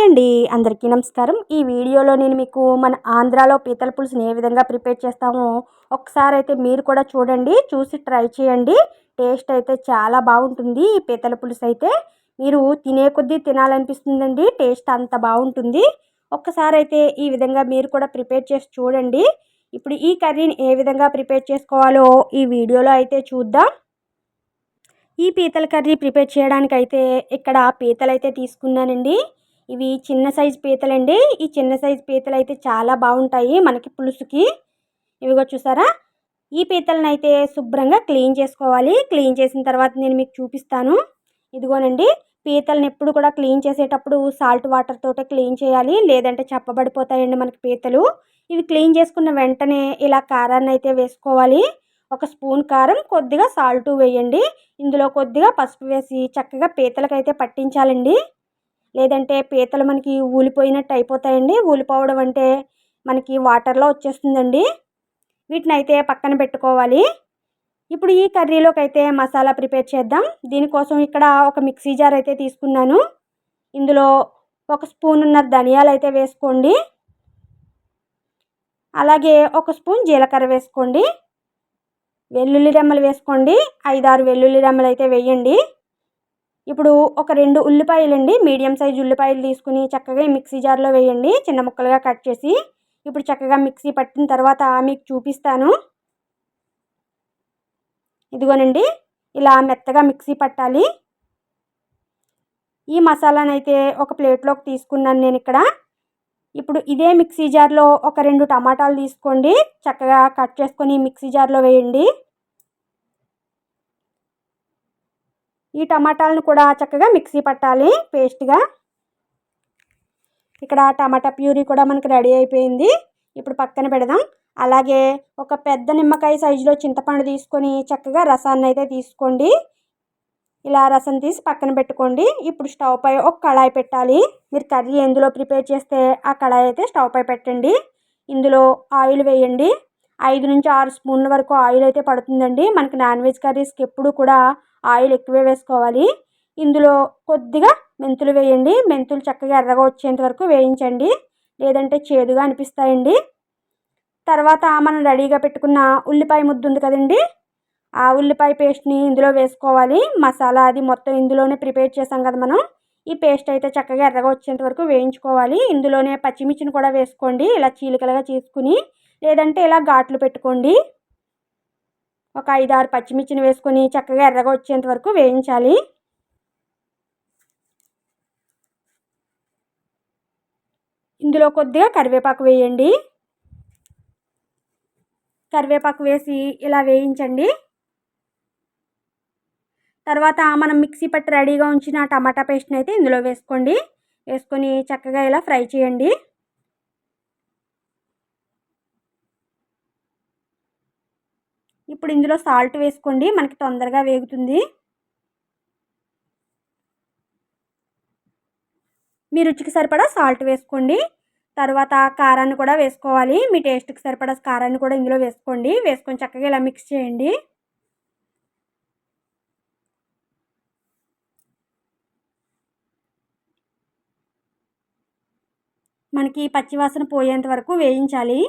Hi అండి, అందరికీ నమస్కారం. ఈ వీడియోలో నేను మీకు మన ఆంధ్రాలో పీతల పులుసుని ఏ విధంగా ప్రిపేర్ చేస్తామో ఒకసారి అయితే మీరు కూడా చూడండి, చూసి ట్రై చేయండి. టేస్ట్ అయితే చాలా బాగుంటుంది. ఈ పీతల పులుసు అయితే మీరు తినే కొద్దీ తినాలనిపిస్తుందండి. టేస్ట్ అంత బాగుంటుంది. ఒక్కసారి అయితే ఈ విధంగా మీరు కూడా ప్రిపేర్ చేసి చూడండి. ఇప్పుడు ఈ కర్రీని ఏ విధంగా ప్రిపేర్ చేసుకోవాలో ఈ వీడియోలో అయితే చూద్దాం. ఈ పీతల కర్రీ ప్రిపేర్ చేయడానికైతే ఇక్కడ పీతలైతే తీసుకున్నానండి. ఇవి చిన్న సైజు పీతలండి. ఈ చిన్న సైజు పీతలైతే చాలా బాగుంటాయి మనకి పులుసుకి. ఇవిగో చూసారా, ఈ పీతలనైతే శుభ్రంగా క్లీన్ చేసుకోవాలి. క్లీన్ చేసిన తర్వాత నేను మీకు చూపిస్తాను. ఇదిగోనండి, పీతలను ఎప్పుడు కూడా క్లీన్ చేసేటప్పుడు సాల్ట్ వాటర్ తోటే క్లీన్ చేయాలి, లేదంటే చప్పబడిపోతాయండి మనకి పీతలు. ఇవి క్లీన్ చేసుకున్న వెంటనే ఇలా కారాన్ని అయితే వేసుకోవాలి. ఒక స్పూన్ కారం, కొద్దిగా సాల్ట్ వేయండి. ఇందులో కొద్దిగా పసుపు వేసి చక్కగా పీతలకైతే పట్టించాలండి. లేదంటే పీతలు మనకి ఊలిపోయినట్టు అయిపోతాయండి. ఊలిపోవడం అంటే మనకి వాటర్లో వచ్చేస్తుందండి. వీటిని అయితే పక్కన పెట్టుకోవాలి. ఇప్పుడు ఈ కర్రీలోకి అయితే మసాలా ప్రిపేర్ చేద్దాం. దీనికోసం ఇక్కడ ఒక మిక్సీ జార్ అయితే తీసుకున్నాను. ఇందులో ఒక స్పూనున్నర ధనియాలు అయితే వేసుకోండి. అలాగే ఒక స్పూన్ జీలకర్ర వేసుకోండి. వెల్లుల్లి రెమ్మలు వేసుకోండి. 5-6 వెల్లుల్లి రెమ్మలు అయితే వేయండి. ఇప్పుడు ఒక 2 ఉల్లిపాయలండి, మీడియం సైజు ఉల్లిపాయలు తీసుకుని చక్కగా ఈ మిక్సీ జార్లో వేయండి, చిన్న ముక్కలుగా కట్ చేసి. ఇప్పుడు చక్కగా మిక్సీ పట్టిన తర్వాత మీకు చూపిస్తాను. ఇదిగోనండి, ఇలా మెత్తగా మిక్సీ పట్టాలి. ఈ మసాలానైతే ఒక ప్లేట్లోకి తీసుకున్నాను నేను ఇక్కడ. ఇప్పుడు ఇదే మిక్సీ జార్లో ఒక 2 టమాటాలు తీసుకోండి, చక్కగా కట్ చేసుకొని మిక్సీ జార్లో వేయండి. ఈ టమాటాలను కూడా చక్కగా మిక్సీ పట్టాలి పేస్ట్గా. ఇక్కడ టమాటా ప్యూరీ కూడా మనకి రెడీ అయిపోయింది. ఇప్పుడు పక్కన పెడదాం. అలాగే ఒక పెద్ద నిమ్మకాయ సైజులో చింతపండు తీసుకొని చక్కగా రసాన్ని అయితే తీసుకోండి. ఇలా రసం తీసి పక్కన పెట్టుకోండి. ఇప్పుడు స్టవ్ పై ఒక కళాయి పెట్టాలి. మీరు కర్రీ ఎందులో ప్రిపేర్ చేస్తే ఆ కళాయి అయితే స్టవ్ పై పెట్టండి. ఇందులో ఆయిల్ వేయండి. 5-6 స్పూన్ల వరకు ఆయిల్ అయితే పడుతుందండి. మనకి నాన్ వెజ్ కర్రీస్కి ఎప్పుడు కూడా ఆయిల్ ఎక్కువే వేసుకోవాలి. ఇందులో కొద్దిగా మెంతులు వేయండి. మెంతులు చక్కగా ఎర్రగా వచ్చేంత వరకు వేయించండి, లేదంటే చేదుగా అనిపిస్తాయండి. తర్వాత మనం రెడీగా పెట్టుకున్న ఉల్లిపాయ ముద్ద ఉంది కదండి, ఆ ఉల్లిపాయ పేస్ట్ని ఇందులో వేసుకోవాలి. మసాలా అది మొత్తం ఇందులోనే ప్రిపేర్ చేసాం కదా మనం. ఈ పేస్ట్ అయితే చక్కగా ఎర్రగా వచ్చేంత వరకు వేయించుకోవాలి. ఇందులోనే పచ్చిమిర్చిని కూడా వేసుకోండి, ఇలా చీలికలుగా చేసుకుని, లేదంటే ఇలా ఘాట్లు పెట్టుకోండి. ఒక 5-6 పచ్చిమిర్చిని వేసుకొని చక్కగా ఎర్రగా వచ్చేంత వరకు వేయించాలి. ఇందులో కొద్దిగా కరివేపాకు వేయండి. కరివేపాకు వేసి ఇలా వేయించండి. తర్వాత మనం మిక్సీ పట్టి రెడీగా ఉంచిన టమాటా పేస్ట్ని అయితే ఇందులో వేసుకోండి. వేసుకొని చక్కగా ఇలా ఫ్రై చేయండి. ఇప్పుడు ఇందులో సాల్ట్ వేసుకోండి, మనకి తొందరగా వేగుతుంది. మీ రుచికి సరిపడా సాల్ట్ వేసుకోండి. తర్వాత కారాన్ని కూడా వేసుకోవాలి. మీ టేస్ట్కి సరిపడా కారాన్ని కూడా ఇందులో వేసుకోండి. వేసుకొని చక్కగా ఇలా మిక్స్ చేయండి. మనకి పచ్చివాసన పోయేంత వరకు వేయించాలి.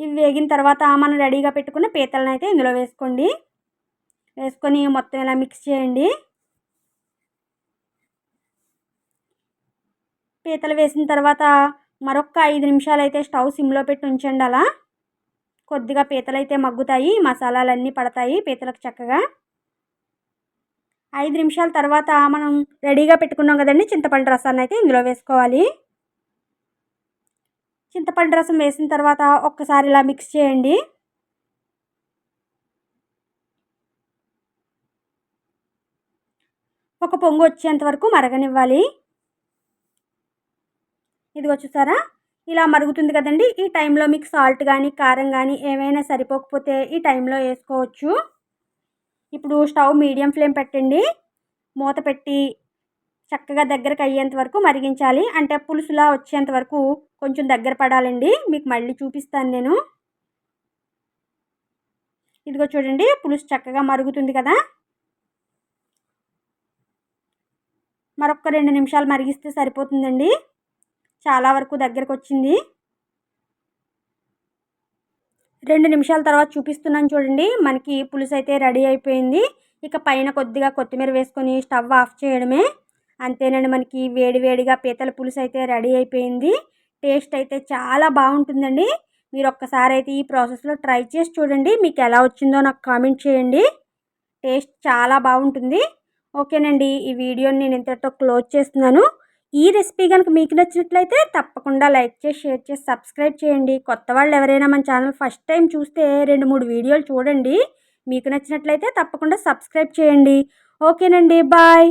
ఇవి వేగిన తర్వాత మనం రెడీగా పెట్టుకున్న పీతలను అయితే ఇందులో వేసుకోండి. వేసుకొని మొత్తం ఇలా మిక్స్ చేయండి. పీతలు వేసిన తర్వాత మరొక 5 నిమిషాలు అయితే స్టవ్ సిమ్లో పెట్టి ఉంచండి. అలా కొద్దిగా పీతలు అయితే మగ్గుతాయి, మసాలాలన్నీ పడతాయి పీతలకు చక్కగా. 5 నిమిషాల తర్వాత మనం రెడీగా పెట్టుకున్నాం కదండి చింతపండు రసాన్ని అయితే ఇందులో వేసుకోవాలి. చింతపండు రసం వేసిన తర్వాత ఒక్కసారి ఇలా మిక్స్ చేయండి. ఒక పొంగు వచ్చేంత వరకు మరగనివ్వాలి. ఇదిగో చూసారా, ఇలా మరుగుతుంది కదండి. ఈ టైంలో మీకు సాల్ట్ కానీ కారం కానీ ఏమైనా సరిపోకపోతే ఈ టైంలో వేసుకోవచ్చు. ఇప్పుడు స్టవ్ మీడియం ఫ్లేమ్ పెట్టండి. మూత పెట్టి చక్కగా దగ్గరకు అయ్యేంత వరకు మరిగించాలి. అంటే పులుసులా వచ్చేంత వరకు కొంచెం దగ్గర పడాలండి. మీకు మళ్ళీ చూపిస్తాను నేను. ఇదిగో చూడండి, పులుసు చక్కగా మరుగుతుంది కదా. మరొక 2 నిమిషాలు మరిగిస్తే సరిపోతుందండి. చాలా వరకు దగ్గరకు వచ్చింది. 2 నిమిషాల తర్వాత చూపిస్తున్నాను చూడండి. మనకి పులుసు అయితే రెడీ అయిపోయింది. ఇక పైన కొద్దిగా కొత్తిమీర వేసుకొని స్టవ్ ఆఫ్ చేయడమే. అంతేనండి, మనకి వేడి వేడిగా పీతల పులుసు అయితే రెడీ అయిపోయింది. టేస్ట్ అయితే చాలా బాగుంటుందండి. మీరు ఒక్కసారి అయితే ఈ ప్రాసెస్లో ట్రై చేసి చూడండి. మీకు ఎలా వచ్చిందో నాకు కామెంట్ చేయండి. టేస్ట్ చాలా బాగుంటుంది. ఓకేనండి, ఈ వీడియోని నేను ఇంతటితో క్లోజ్ చేస్తున్నాను. ఈ రెసిపీ కనుక మీకు నచ్చినట్లయితే తప్పకుండా లైక్ చేసి, షేర్ చేసి, సబ్స్క్రైబ్ చేయండి. కొత్త వాళ్ళు ఎవరైనా మన ఛానల్ ఫస్ట్ టైం చూస్తే 2-3 వీడియోలు చూడండి. మీకు నచ్చినట్లయితే తప్పకుండా సబ్స్క్రైబ్ చేయండి. ఓకేనండి, బాయ్.